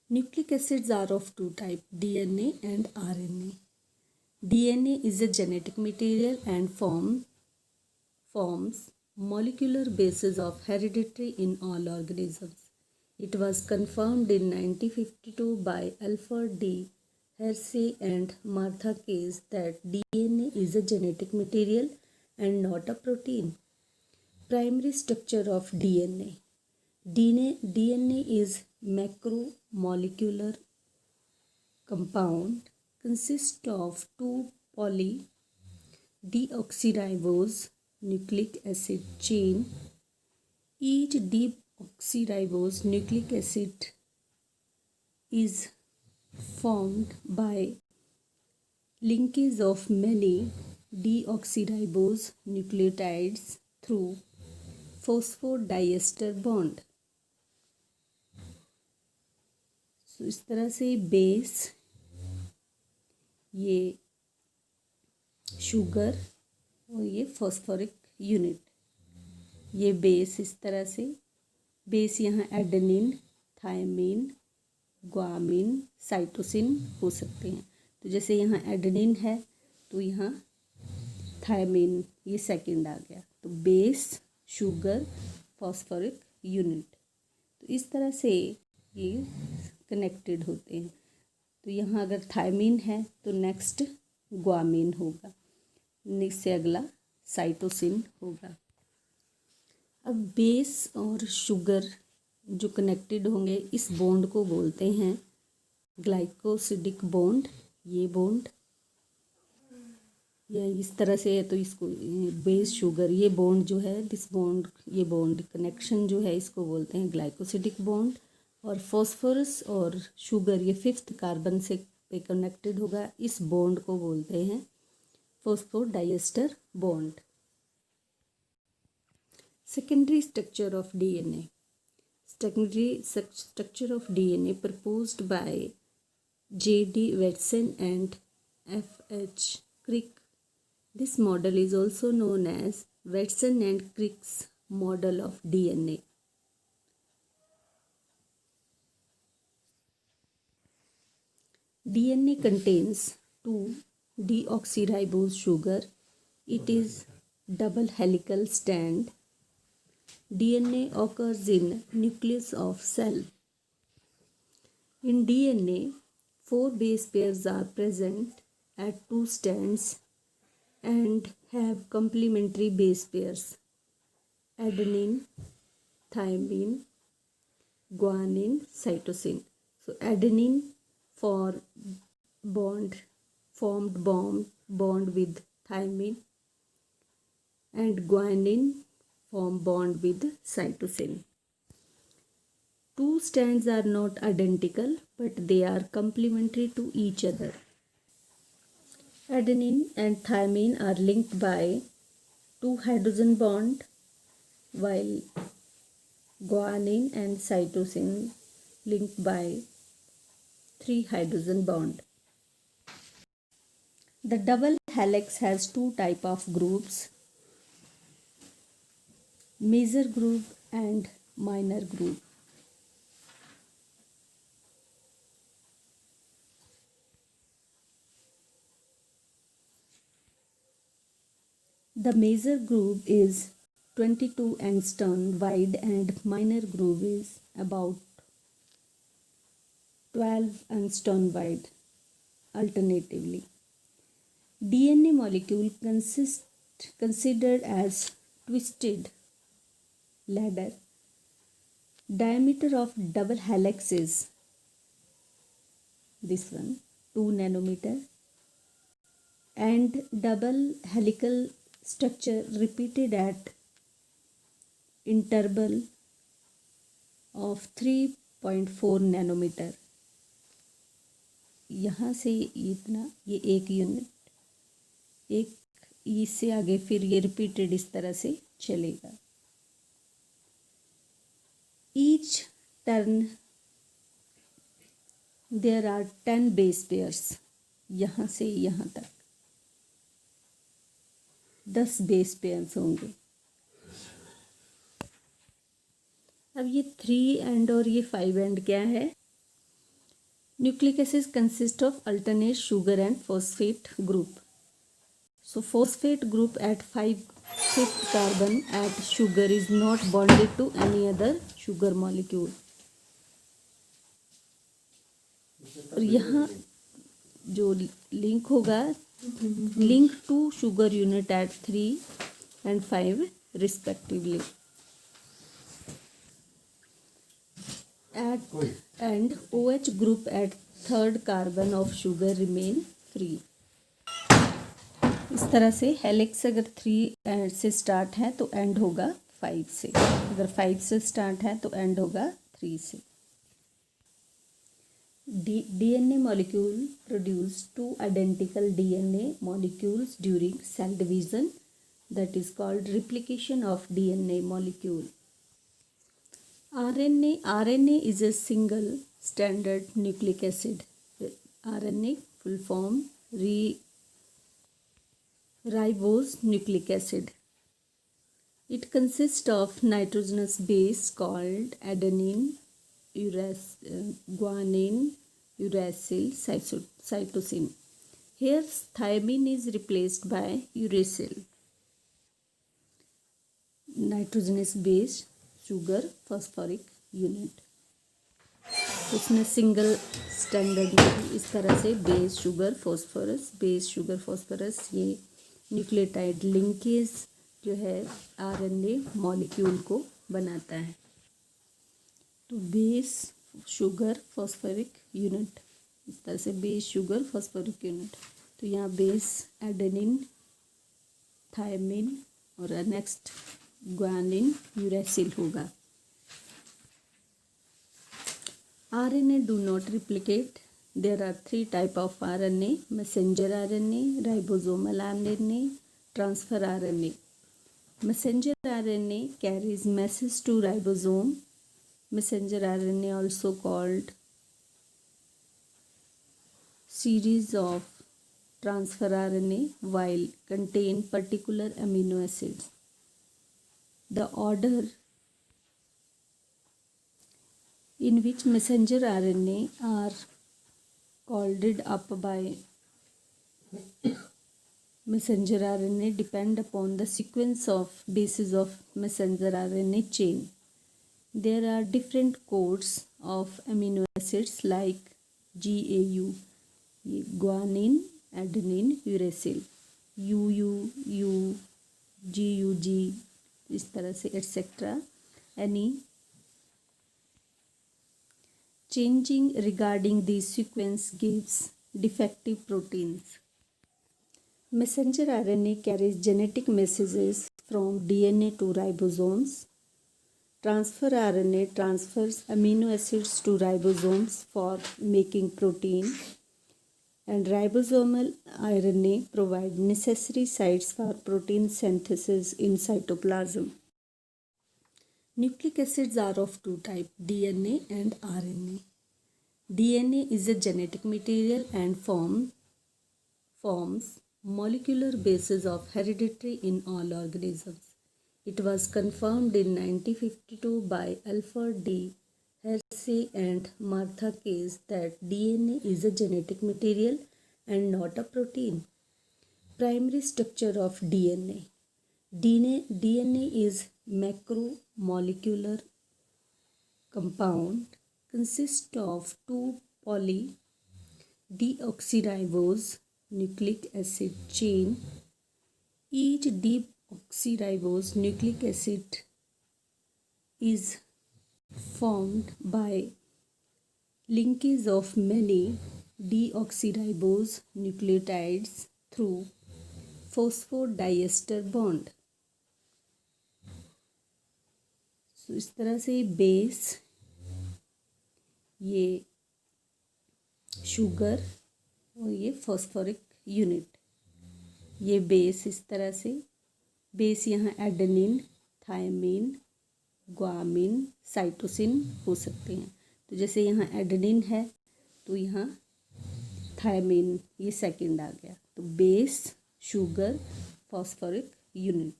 Nucleic acids are of two types, DNA and RNA. DNA is a genetic material and forms molecular basis of heredity in all organisms. It was confirmed in 1952 by Alfred D. Hersey and Martha Case that DNA is a genetic material and not a protein. Primary structure of DNA. DNA is macromolecular compound consists of two poly-deoxyribose nucleic acid chain. Each deoxyribose nucleic acid is formed by linkage of many deoxyribose nucleotides through phosphodiester bond. तो इस तरह से base, ये sugar और ये phosphoric unit, ये base इस तरह से बेस यहाँ एडेनिन, थायमिन, ग्वामिन, साइटोसिन हो सकते हैं। तो जैसे यहाँ एडेनिन है तो यहाँ थायमिन, ये सेकंड आ गया, तो बेस, शुगर, फॉस्फोरिक यूनिट, तो इस तरह से ये कनेक्टेड होते हैं। तो यहाँ अगर थायमिन है तो नेक्स्ट ग्वामिन होगा, इससे अगला साइटोसिन होगा। अब बेस और शुगर जो कनेक्टेड होंगे, इस बॉन्ड को बोलते हैं ग्लाइकोसिडिक बॉन्ड। ये बॉन्ड या इस तरह से है तो इसको बेस शुगर, ये बॉन्ड जो है, दिस बॉन्ड, ये बॉन्ड कनेक्शन जो है, इसको बोलते हैं ग्लाइकोसिडिक बॉन्ड। और फॉस्फोरस और शुगर ये फिफ्थ कार्बन से पे कनेक्टेड होगा, इस बॉन्ड को बोलते हैं phosphodiester bond. Secondary structure of DNA. Secondary structure of DNA proposed by J.D. Watson and F.H. Crick. This model is also known as Watson and Crick's model of DNA. DNA contains two deoxyribose sugar. It is double helical strand. DNA occurs in nucleus of cell. In DNA, 4 base pairs are present at 2 strands and have complementary base pairs: adenine, thymine, guanine, cytosine. So adenine formed bond with thymine, and guanine form bond with cytosine. 2 strands are not identical, but they are complementary to each other. Adenine and thymine are linked by 2 hydrogen bond, while guanine and cytosine linked by 3 hydrogen bond. The double helix has 2 types of groups: major group and minor group. The major group is 22 angstrom wide and minor group is about 12 angstrom wide. Alternatively, DNA molecule considered as twisted ladder. Diameter of double helix is this one, 2 nanometer, and double helical structure repeated at interval of 3.4 nanometer. यहाँ से इतना, ये एक unit, एक इससे आगे फिर ये रिपीटेड इस तरह से चलेगा. Each turn there are 10 base pairs. यहाँ से यहाँ तक 10 बेस पेयर्स होंगे. अब ये 3 एंड और ये 5 एंड क्या है? Nucleic acids consist of alternate sugar and phosphate group. So phosphate group at 5th carbon at sugar is not bonded to any other sugar molecule. और यहाँ जो लिंक होगा, link to sugar unit at 3 and 5 respectively. And OH group at 3rd carbon of sugar remain free. इस तरह से helix अगर 3 से start है तो एंड होगा 5 से, अगर 5 से स्टार्ट है तो एंड होगा 3 से. DNA molecule produce 2 identical DNA molecules during cell division, that is called replication of DNA molecule. RNA is a single standard nucleic acid. RNA full form ribose nucleic acid. It consists of nitrogenous base called adenine, guanine, uracil, cytosine. Here thymine is replaced by uracil. Nitrogenous base, sugar, phosphoric unit. इसमें single standard इस तरह से base sugar phosphorus, base sugar phosphorus, ये nucleotide linkage जो है RNA molecule को बनाता है. तो बेस शुगर फॉस्फोरिक यूनिट, इस तरह से बेस शुगर फॉस्फोरिक यूनिट. तो यहाँ बेस एडेनिन, थायमिन और नेक्स्ट ग्वानिन, यूरेसिल होगा. RNA do not replicate. There are 3 types of RNA: messenger RNA, ribosomal RNA, transfer RNA. Messenger RNA carries message to ribosome. Messenger RNA, also called series of transfer RNA, while contain particular amino acids. The order in which messenger RNA are called up by messenger RNA depend upon the sequence of bases of messenger RNA chain. There are different codes of amino acids like GAU, guanine, adenine, uracil, UUU, GUG, इस तरह से etc. Any changing regarding these sequence gives defective proteins. Messenger RNA carries genetic messages from DNA to ribosomes. Transfer RNA transfers amino acids to ribosomes for making protein, and ribosomal RNA provide necessary sites for protein synthesis in cytoplasm. Nucleic acids are of 2 types, DNA and RNA. DNA is a genetic material and forms molecular basis of heredity in all organisms. It was confirmed in 1952 by Alfred D. Hersey and Martha Case that DNA is a genetic material and not a protein. Primary structure of DNA. DNA is macromolecular compound, consists of 2 poly-deoxyribose nucleic acid chain. Each deoxyribose nucleic acid is formed by linkage of many deoxyribose nucleotides through phosphodiester bond. So इस तरह से base, ये sugar और ये phosphoric unit, ये base इस तरह से, बेस यहाँ एडेनिन, थायमिन, ग्वामिन, साइटोसिन हो सकते हैं. तो जैसे यहाँ एडेनिन है तो यहाँ थायमिन, ये सेकंड आ गया. तो बेस, शुगर, फॉस्फोरिक यूनिट,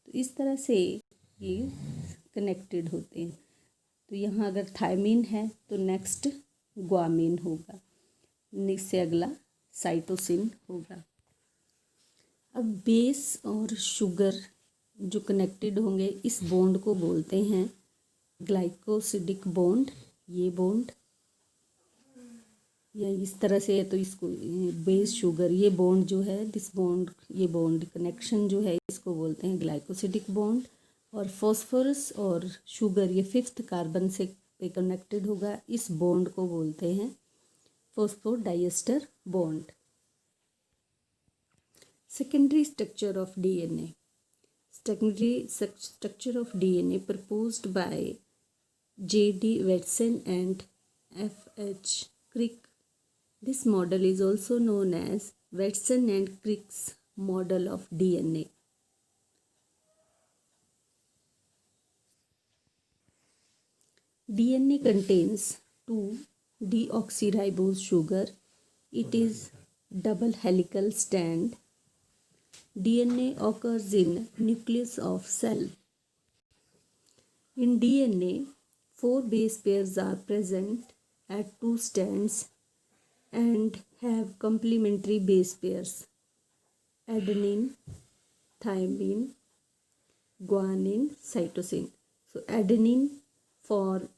तो इस तरह से ये कनेक्टेड होते हैं. तो यहाँ अगर थायमिन है तो नेक्स्ट ग्वामीन होगा। इससे अगला साइटोसिन होगा। अब बेस और शुगर जो कनेक्टेड होंगे इस बॉन्ड को बोलते हैं ग्लाइकोसिडिक बॉन्ड। ये बॉन्ड या इस तरह से है तो इसको बेस शुगर, ये बॉन्ड जो है दिस बॉन्ड, ये बॉन्ड कनेक्शन जो है इसको बोलते हैं ग्लाइकोसिडिक बॉन्ड। और फॉस्फोरस और शुगर ये 5th कार्बन से पे कनेक्टेड होगा, इस बॉन्ड को बोलते हैं phosphodiester bond. Secondary structure of DNA. Secondary structure of DNA proposed by J.D. Watson and F.H. Crick. This model is also known as Watson and Crick's model of DNA. DNA contains 2 deoxyribose sugar. It is double helical strand. DNA occurs in nucleus of cell. In DNA, 4 base pairs are present at 2 strands and have complementary base pairs: adenine, thymine, guanine, cytosine. So adenine formed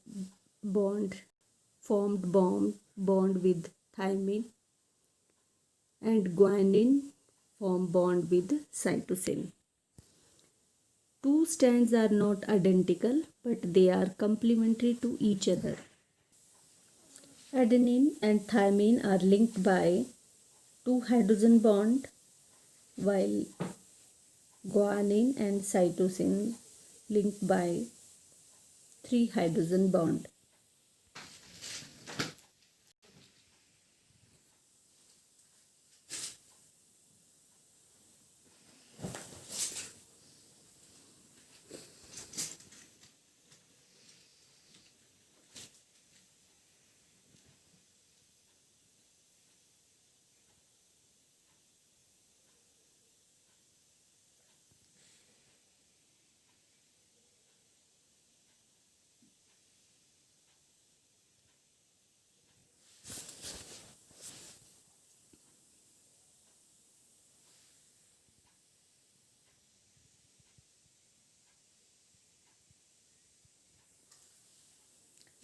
bond with thymine, and guanine form bond with cytosine. 2 strands are not identical, but they are complementary to each other. Adenine and thymine are linked by 2 hydrogen bond, while guanine and cytosine linked by 3 hydrogen bond.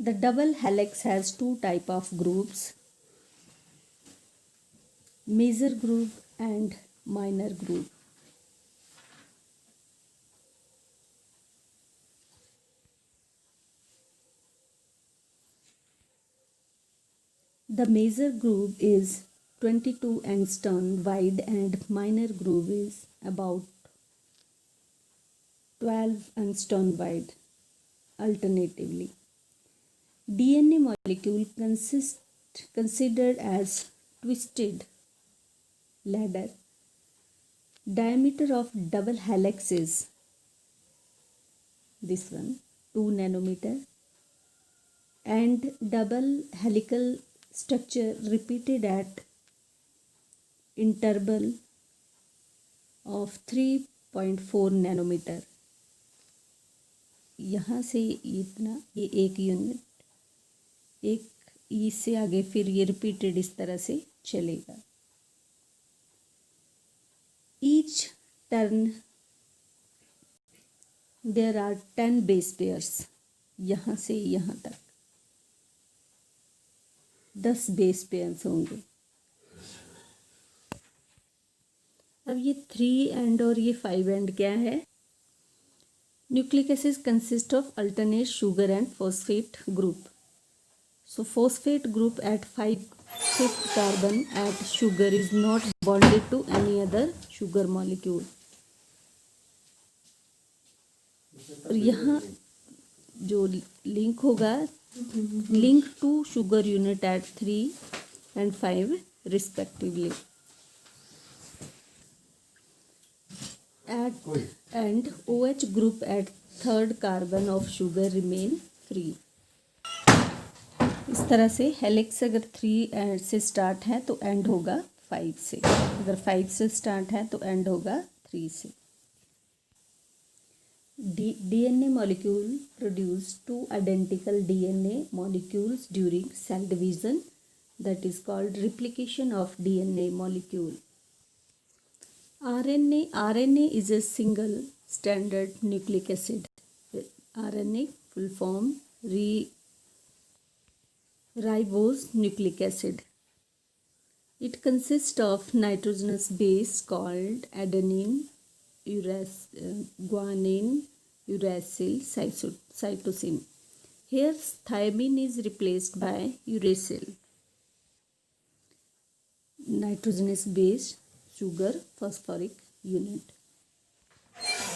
The double helix has 2 types of grooves: major groove and minor groove. The major groove is 22 angstrom wide and minor groove is about 12 angstrom wide. Alternatively, DNA molecule considered as twisted ladder. Diameter of double helix is this one, 2 nanometer, and double helical structure repeated at interval of 3.4 nanometer. यहाँ से इतना, ये एक unit, एक इससे आगे फिर ये रिपीटेड इस तरह से चलेगा. Each turn there are 10 base pairs. यहाँ से यहाँ तक 10 बेस पेयर्स होंगे. अब ये 3 एंड और ये 5 एंड क्या है? Nucleic acid consist of alternate sugar and phosphate group. So phosphate group at 5th carbon at sugar is not bonded to any other sugar molecule. और यहाँ जो लिंक होगा, link to sugar unit at 3 and 5 respectively. And OH group at 3rd carbon of sugar remain free. इस तरह से helix अगर 3 से start है तो एंड होगा 5 से, अगर 5 से स्टार्ट है तो एंड होगा 3 से. DNA molecule produce two identical DNA molecules during cell division. That is called replication of DNA molecule. RNA is a single standard nucleic acid. RNA full form ribose nucleic acid. It consists of nitrogenous base called adenine, guanine, uracil, cytosine. Here thymine is replaced by uracil. Nitrogenous base, sugar, phosphoric unit.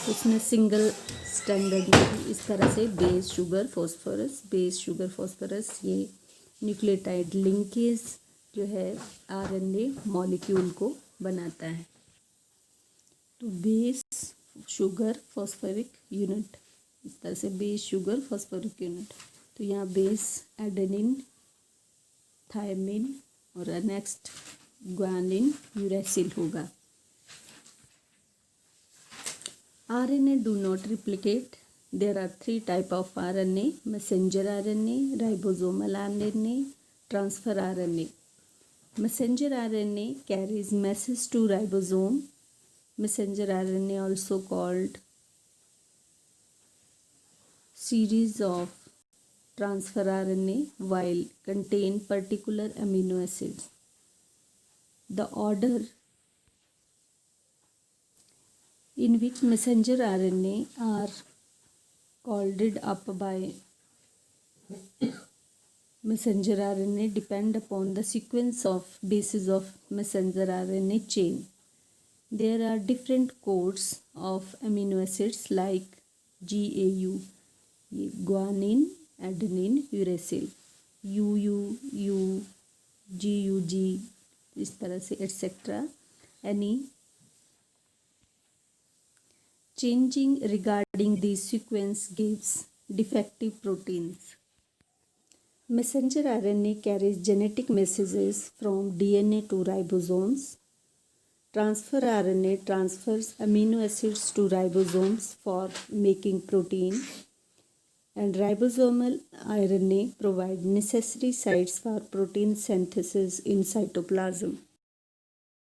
इसमें single standard में इस तरह से base sugar phosphorus ये nucleotide linkage जो है RNA molecule को बनाता है. तो बेस शुगर फॉस्फोरिक यूनिट इस तरह से बेस शुगर फॉस्फोरिक यूनिट. तो यहाँ बेस एडेनिन, थायमिन और नेक्स्ट ग्वानिन, यूरेसिल होगा. RNA do not replicate. There are three types of RNA: messenger RNA, ribosomal RNA, transfer RNA. Messenger RNA carries message to ribosome. Messenger RNA also called series of transfer RNA while contain particular amino acids. The order in which messenger RNA are called up by messenger RNA depend upon the sequence of bases of messenger RNA chain. There are different codes of amino acids like GAU, guanine, adenine, uracil, UUU, GUG, इस तरह से etc. Any changing regarding the sequence gives defective proteins. Messenger RNA carries genetic messages from DNA to ribosomes. Transfer RNA transfers amino acids to ribosomes for making protein, and ribosomal RNA provide necessary sites for protein synthesis in cytoplasm.